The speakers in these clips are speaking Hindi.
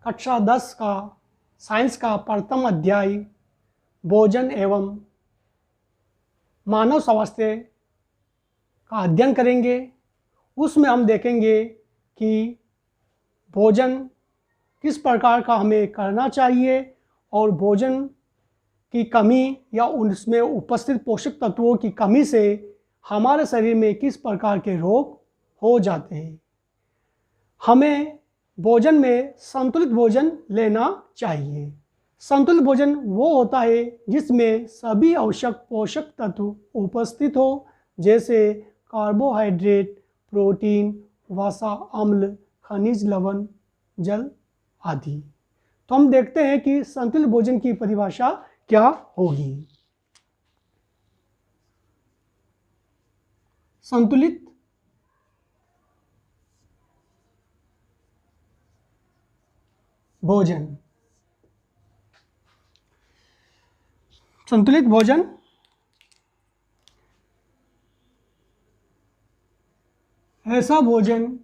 कक्षा 10 का साइंस का प्रथम अध्याय भोजन एवं मानव स्वास्थ्य का अध्ययन करेंगे। उसमें हम देखेंगे कि भोजन किस प्रकार का हमें करना चाहिए और भोजन की कमी या उसमें उपस्थित पोषक तत्वों की कमी से हमारे शरीर में किस प्रकार के रोग हो जाते हैं। हमें भोजन में संतुलित भोजन लेना चाहिए। संतुलित भोजन वो होता है जिसमें सभी आवश्यक पोषक तत्व उपस्थित हो, जैसे कार्बोहाइड्रेट, प्रोटीन, वसा, अम्ल, खनिज लवण, जल आदि। तो हम देखते हैं कि संतुलित भोजन की परिभाषा क्या होगी। संतुलित भोजन। संतुलित भोजन ऐसा भोजन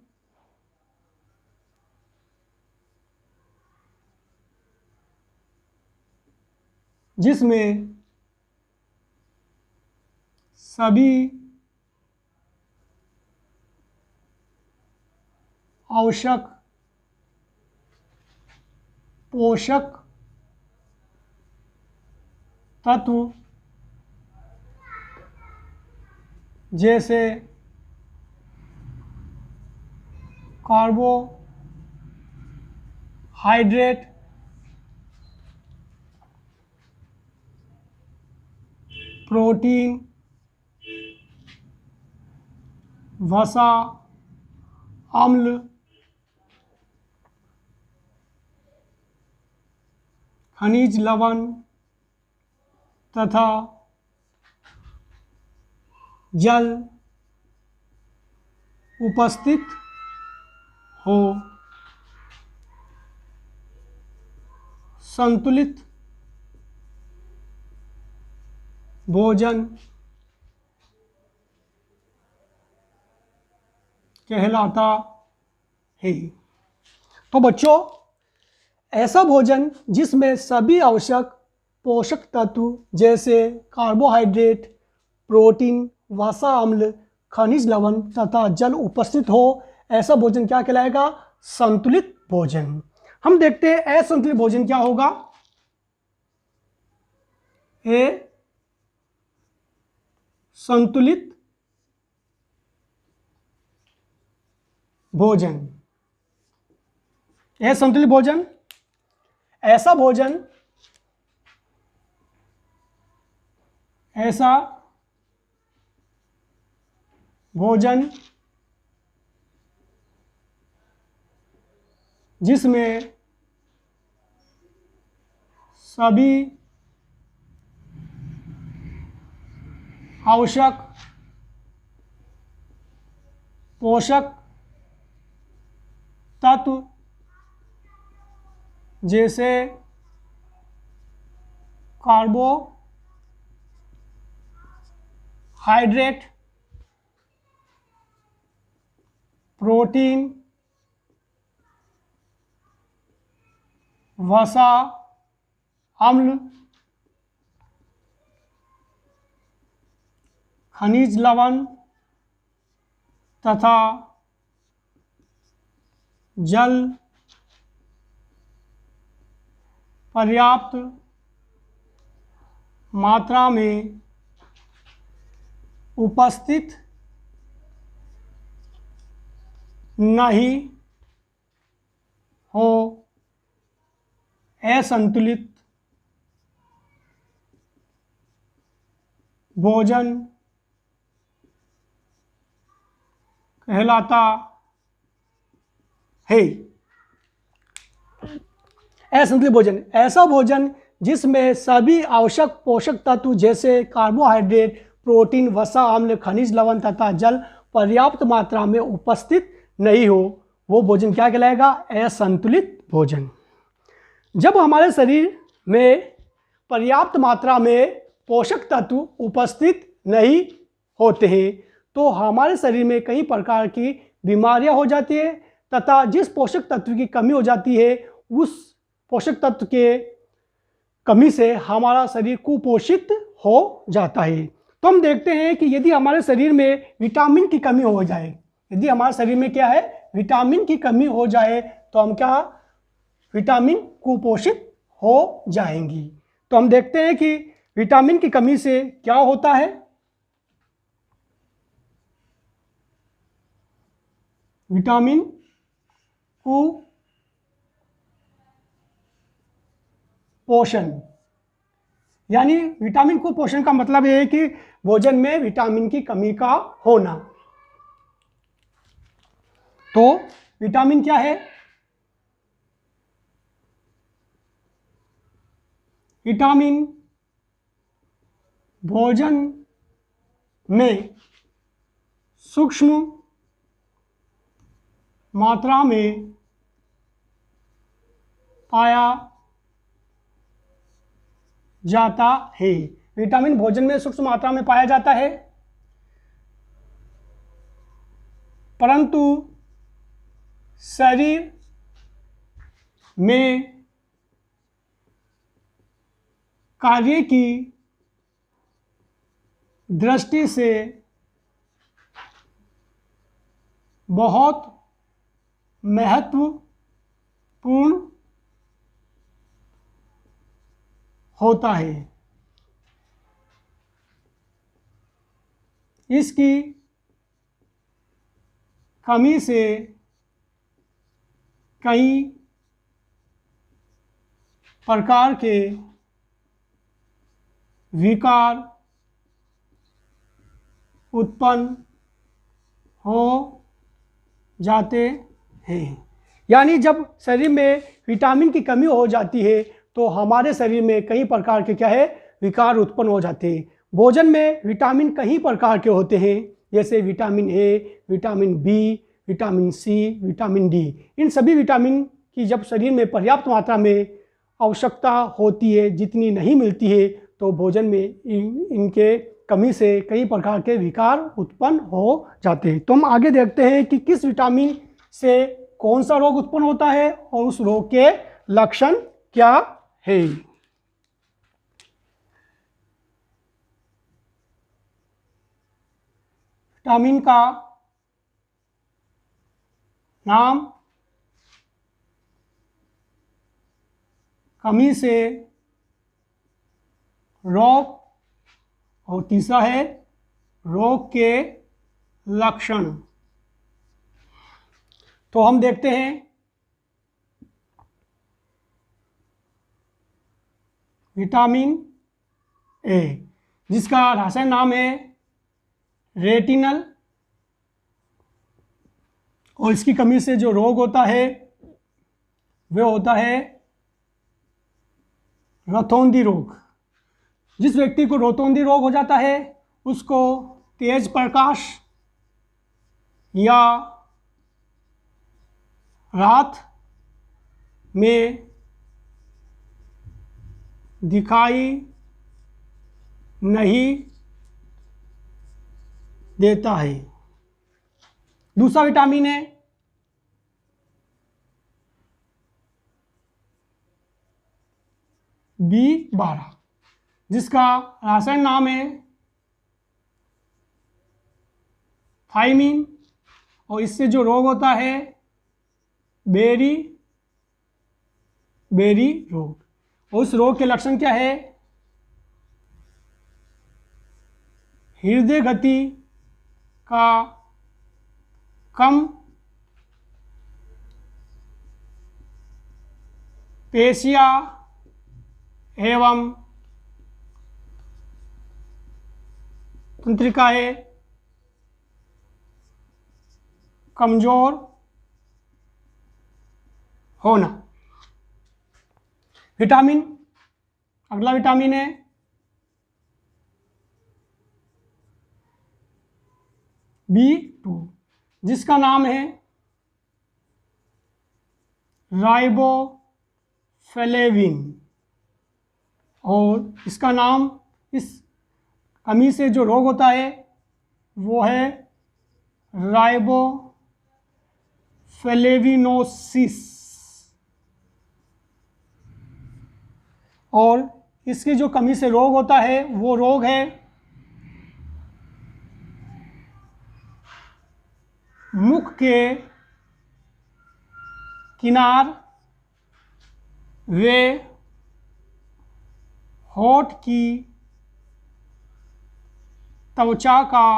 जिसमें सभी आवश्यक पोषक तत्व जैसे कार्बोहाइड्रेट, प्रोटीन, वसा, अम्ल, खनिज लवण तथा जल उपस्थित हो। संतुलित भोजन कहलाता है। तो बच्चों, ऐसा भोजन जिसमें सभी आवश्यक पोषक तत्व जैसे कार्बोहाइड्रेट, प्रोटीन, वसा, अम्ल, खनिज लवण तथा जल उपस्थित हो, ऐसा भोजन क्या कहलाएगा? संतुलित भोजन। हम देखते हैं असंतुलित भोजन क्या होगा। संतुलित भोजन। असंतुलित भोजन ऐसा भोजन जिसमें सभी आवश्यक पोषक तत्व जैसे कार्बोहाइड्रेट, प्रोटीन, वसा, अम्ल, खनिज लवण तथा जल पर्याप्त मात्रा में उपस्थित नहीं हो, असंतुलित भोजन कहलाता है। असंतुलित भोजन ऐसा भोजन जिसमें सभी आवश्यक पोषक तत्व जैसे कार्बोहाइड्रेट, प्रोटीन, वसा, अम्ल, खनिज लवण तथा जल पर्याप्त मात्रा में उपस्थित नहीं हो, वो भोजन क्या कहलाएगा? असंतुलित भोजन। जब हमारे शरीर में पर्याप्त मात्रा में पोषक तत्व उपस्थित नहीं होते हैं तो हमारे शरीर में कई प्रकार की बीमारियां हो जाती है तथा जिस पोषक तत्व की कमी हो जाती है उस पोषक तत्व के कमी से हमारा शरीर कुपोषित हो जाता है। तो हम देखते हैं कि यदि हमारे शरीर में विटामिन की कमी हो जाए, यदि हमारे शरीर में क्या है, विटामिन की कमी हो जाए, तो हम क्या, विटामिन कुपोषित हो जाएंगी। तो हम देखते हैं कि विटामिन की कमी से क्या होता है। विटामिन कुपोषण, यानी विटामिन कुपोषण का मतलब ये है कि भोजन में विटामिन की कमी का होना। तो विटामिन क्या है? विटामिन भोजन में सूक्ष्म मात्रा में पाया जाता है। विटामिन भोजन में सूक्ष्म मात्रा में पाया जाता है, परंतु शरीर में कार्य की दृष्टि से बहुत महत्वपूर्ण होता है। इसकी कमी से कई प्रकार के विकार उत्पन्न हो जाते हैं। यानी जब शरीर में विटामिन की कमी हो जाती है तो हमारे शरीर में कई प्रकार के क्या है, विकार उत्पन्न हो जाते हैं। भोजन में विटामिन कई प्रकार के होते हैं, जैसे vitamin A, vitamin B, vitamin C, vitamin D. इन सभी विटामिन की जब शरीर में पर्याप्त मात्रा में आवश्यकता होती है, जितनी नहीं मिलती है, तो भोजन में इनके कमी से कई प्रकार के विकार उत्पन्न हो जाते हैं। तो हम आगे देखते हैं कि किस विटामिन से कौन सा रोग उत्पन्न होता है और उस रोग के लक्षण क्या है। विटामिन का नाम कमी से रोग और तीसरा है रोग के लक्षण। तो हम देखते हैं विटामिन ए, जिसका रासायनिक नाम है रेटिनल, और इसकी कमी से जो रोग होता है वह होता है रतौंधी रोग। जिस व्यक्ति को रतौंधी रोग हो जाता है उसको तेज प्रकाश या रात में दिखाई नहीं देता है। दूसरा विटामिन है B12, जिसका रासायनिक नाम है थायमीन, और इससे जो रोग होता है बेरी रोग। और उस रोग के लक्षण क्या है? हृदय गति का कम, पेशियां एवं तंत्रिकाएं कमजोर होना। विटामिन, अगला विटामिन है B2, जिसका नाम है राइबोफ्लेविन, और इसका नाम, इस कमी से जो रोग होता है वो है राइबोफ्लेविनोसिस। और इसकी जो कमी से रोग होता है वो रोग है मुख के किनार वे होठ की त्वचा का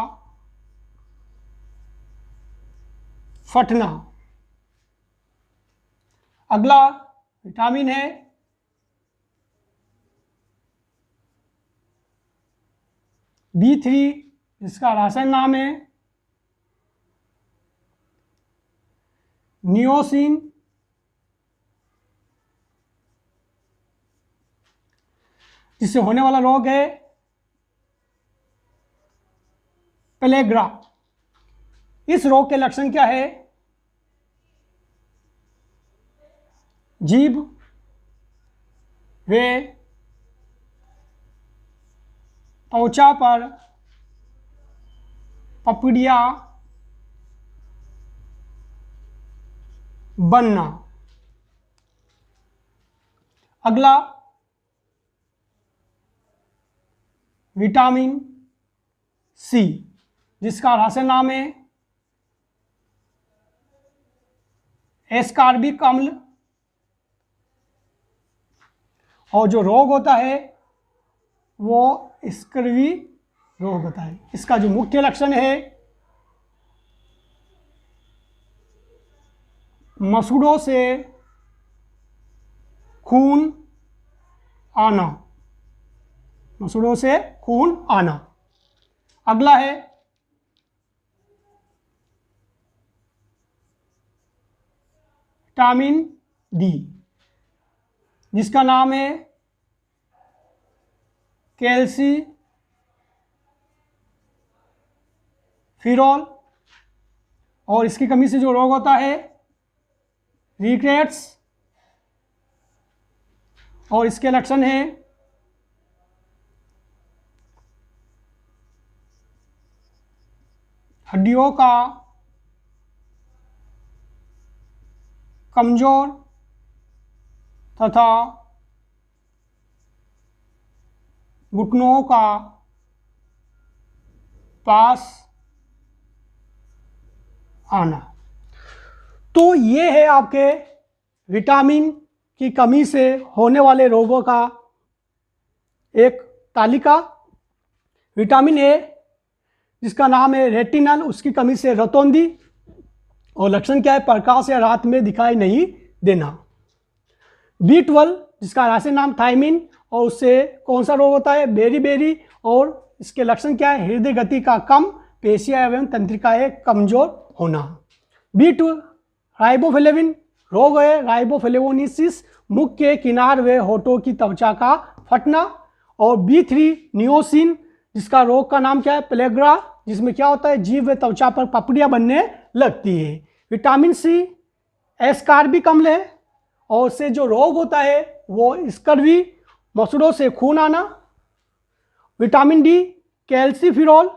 फटना। अगला विटामिन है B3, जिसका रासायनिक नाम है नियोसिन। जिससे होने वाला रोग है पेलेग्रा। इस रोग के लक्षण क्या है? जीभ वे त्वचा पर पपड़ियाँ बनना। अगला विटामिन सी, जिसका रासायनिक नाम है एस्कॉर्बिक अम्ल। और जो रोग होता है वो स्कर्वी रोग होता है। इसका जो मुख्य लक्षण है मसूड़ों से खून आना, मसूड़ों से खून आना। अगला है विटामिन डी, जिसका नाम है कैल्सीफिरॉल। और इसकी कमी से जो रोग होता है रिकेट्स। और इसके लक्षण हैं हड्डियों का कमजोर तथा घुटनों का पास आना। तो ये है आपके विटामिन की कमी से होने वाले रोगों का एक तालिका। विटामिन ए, जिसका नाम है रेटिनल, उसकी कमी से रतौंधी। और लक्षण क्या है? प्रकाश या रात में दिखाई नहीं देना। B12, जिसका रासायनिक नाम थायमिन, और उससे कौन सा रोग होता है? बेरी। और इसके लक्षण क्या है? हृदय गति का कम, पेशियां एवं तंत्रिकाएं कमजोर होना। B2 राइबोफ्लेविन रोग है राइबोफ्लेवोनिसिस, मुख के किनार व होठों की त्वचा का फटना। और B3 नियोसिन, जिसका रोग का नाम क्या है? पेलेग्रा, जिसमें क्या होता है? जीभ व त्वचा पर पपड़ियाँ बनने लगती है। विटामिन सी एस्कॉर्बिक अम्ल है, और उससे जो रोग होता है वो स्कर्वी, मसूड़ों से खून आना। विटामिन डी कैल्सीफिरॉल,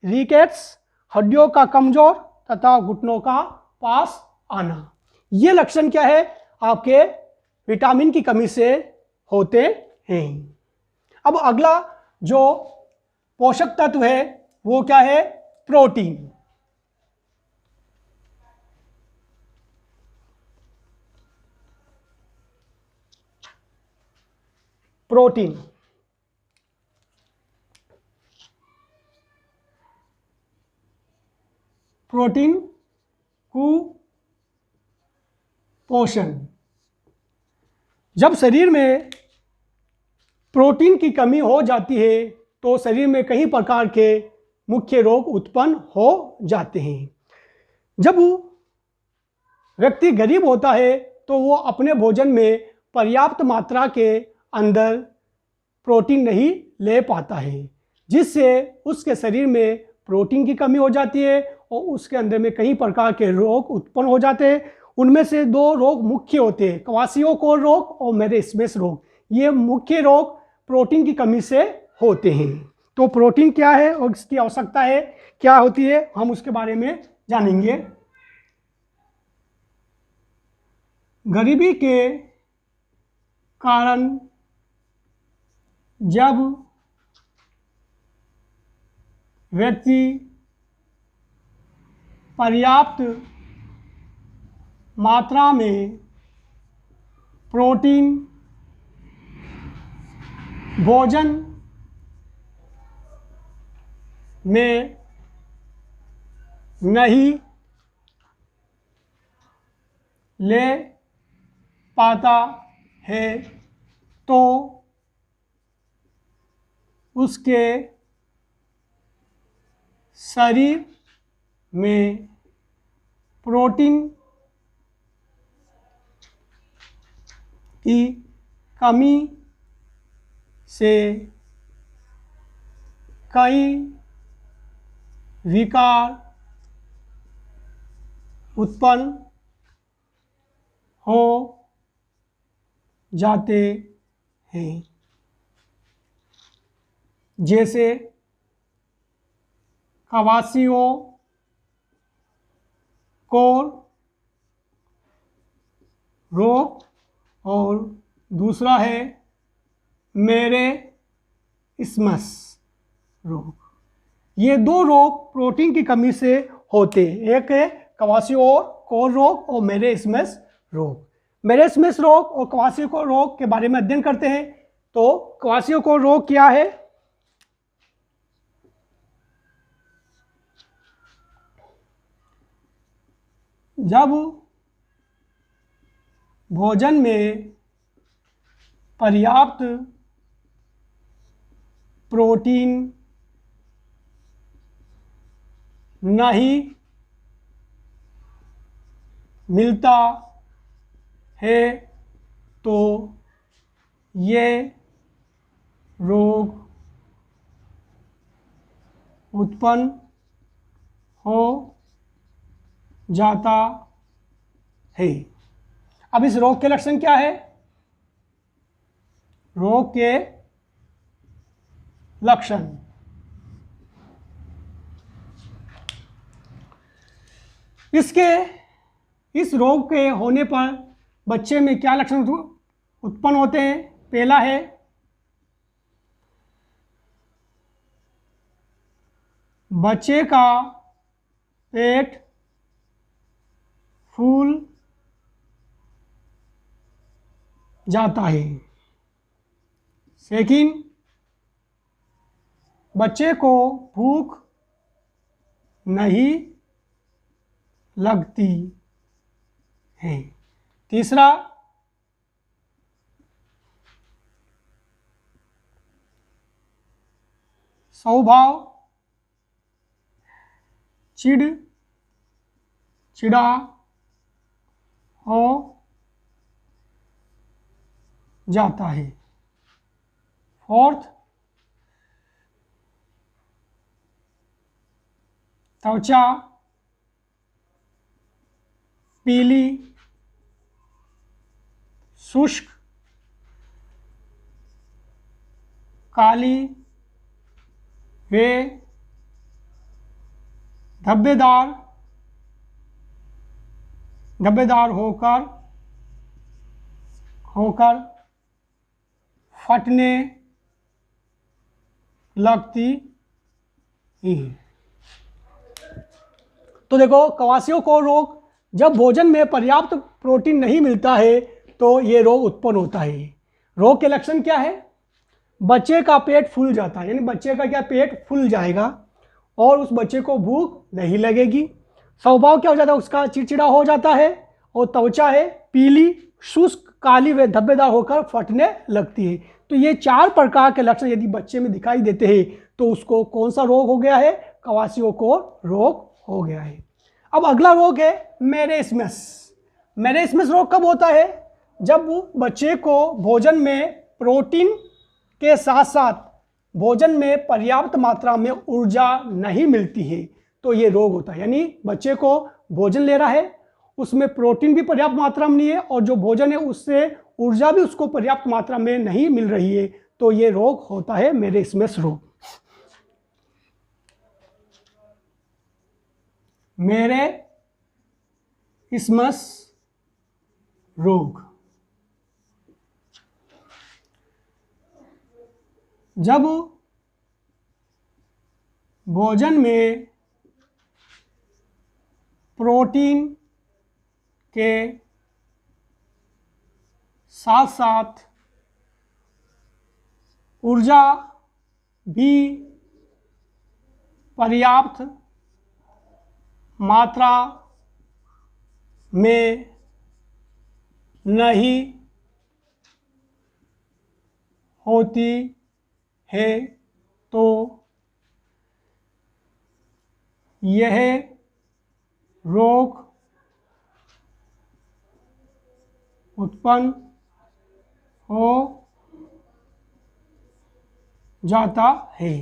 रिकेट्स, हड्डियों का कमजोर तथा घुटनों का पास आना। ये लक्षण क्या है? आपके विटामिन की कमी से होते हैं। अब अगला जो पोषक तत्व है वो क्या है? प्रोटीन। प्रोटीन प्रोटीन कुपोषण। जब शरीर में प्रोटीन की कमी हो जाती है तो शरीर में कई प्रकार के मुख्य रोग उत्पन्न हो जाते हैं। जब व्यक्ति गरीब होता है तो वो अपने भोजन में पर्याप्त मात्रा के अंदर प्रोटीन नहीं ले पाता है, जिससे उसके शरीर में प्रोटीन की कमी हो जाती है और उसके अंदर में कई प्रकार के रोग उत्पन्न हो जाते हैं। उनमें से 2 रोग मुख्य होते हैं, क्वाशियोकोर रोग और मेलेस्मेस रोग। ये मुख्य रोग प्रोटीन की कमी से होते हैं। तो प्रोटीन क्या है और इसकी आवश्यकता है क्या होती है, हम उसके बारे में जानेंगे। गरीबी के कारण जब व्यक्ति पर्याप्त मात्रा में प्रोटीन भोजन में नहीं ले पाता है तो उसके शरीर में प्रोटीन की कमी से कई विकार उत्पन्न हो जाते हैं, जैसे क्वाशियों कोर रोग और दूसरा है मेरेस्मस रोग। ये दो रोग प्रोटीन की कमी से होते हैं, एक है क्वाशियों कोर रोग और मेरेस्मस रोग। मेरेस्मस रोग और क्वाशियों रोग के बारे में अध्ययन करते हैं। तो क्वाशियों रोग क्या है? जब भोजन में पर्याप्त प्रोटीन नहीं मिलता है तो ये रोग उत्पन्न हो जाता है। अब इस रोग के लक्षण क्या है? रोग के लक्षण, इस रोग के होने पर बच्चे में क्या लक्षण उत्पन्न होते हैं? पहला है बच्चे का पेट फूल जाता है। सेकंड, बच्चे को भूख नहीं लगती है। तीसरा, स्वभाव चिड़ा हो जाता है। फोर्थ, त्वचा पीली शुष्क काली वे धब्बेदार होकर फटने लगती है। तो देखो, क्वाशियों को रोग, जब भोजन में पर्याप्त प्रोटीन नहीं मिलता है तो ये रोग उत्पन्न होता है। रोग के लक्षण क्या है? बच्चे का पेट फूल जाता है, यानी बच्चे का क्या, पेट फूल जाएगा और उस बच्चे को भूख नहीं लगेगी। स्वभाव क्या हो जाता है उसका? चिड़चिड़ा हो जाता है। और त्वचा है पीली शुष्क काली व धब्बेदार होकर फटने लगती है। तो ये 4 प्रकार के लक्षण यदि बच्चे में दिखाई देते हैं तो उसको कौन सा रोग हो गया है? क्वाशियों को रोग हो गया है। अब अगला रोग है मेरेस्मस। मेरेस्मस रोग कब होता है? जब बच्चे को भोजन में प्रोटीन के साथ साथ भोजन में पर्याप्त मात्रा में ऊर्जा नहीं मिलती है तो ये रोग होता है। यानी बच्चे को भोजन ले रहा है, उसमें प्रोटीन भी पर्याप्त मात्रा में नहीं है और जो भोजन है उससे ऊर्जा भी उसको पर्याप्त मात्रा में नहीं मिल रही है तो ये रोग होता है मेरेस्मस रोग। मेरेस्मस रोग जब भोजन में प्रोटीन के साथ साथ ऊर्जा भी पर्याप्त मात्रा में नहीं होती है तो यह रोग उत्पन्न हो जाता है।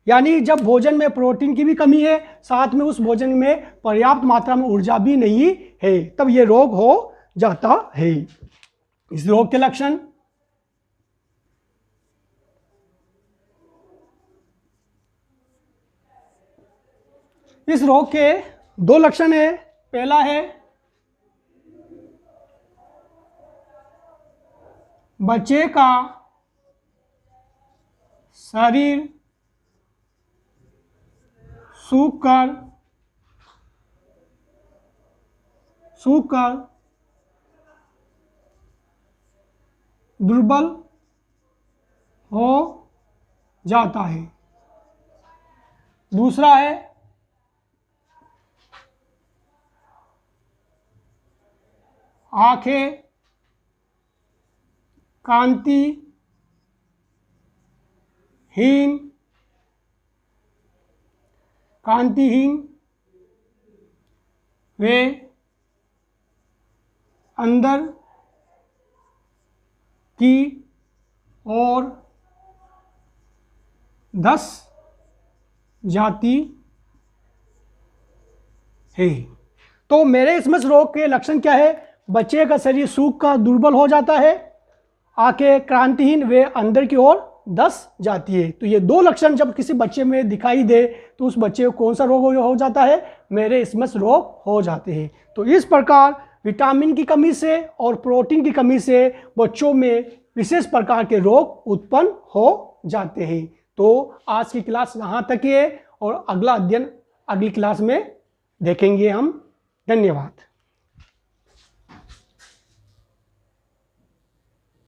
यानी जब भोजन में प्रोटीन की भी कमी है, साथ में उस भोजन में पर्याप्त मात्रा में ऊर्जा भी नहीं है, तब यह रोग हो जाता है। इस रोग के लक्षण इस रोग के दो लक्षण है। पहला है बच्चे का शरीर सूख कर दुर्बल हो जाता है। दूसरा है आंखें कांतिहीन वे अंदर की ओर धंस जाती है। तो मेरे इस रोग के लक्षण क्या है? बच्चे का शरीर सूख कर दुर्बल हो जाता है, आंखें क्रांतिहीन वे अंदर की ओर धंस जाती है। तो ये दो लक्षण जब किसी बच्चे में दिखाई दे तो उस बच्चे को कौन सा रोग हो जाता है? मेरे इसमस रोग हो जाते हैं। तो इस प्रकार विटामिन की कमी से और प्रोटीन की कमी से बच्चों में विशेष प्रकार के रोग उत्पन्न हो जाते हैं। तो आज की क्लास यहाँ तक ही है और अगला अध्ययन अगली क्लास में देखेंगे हम। धन्यवाद।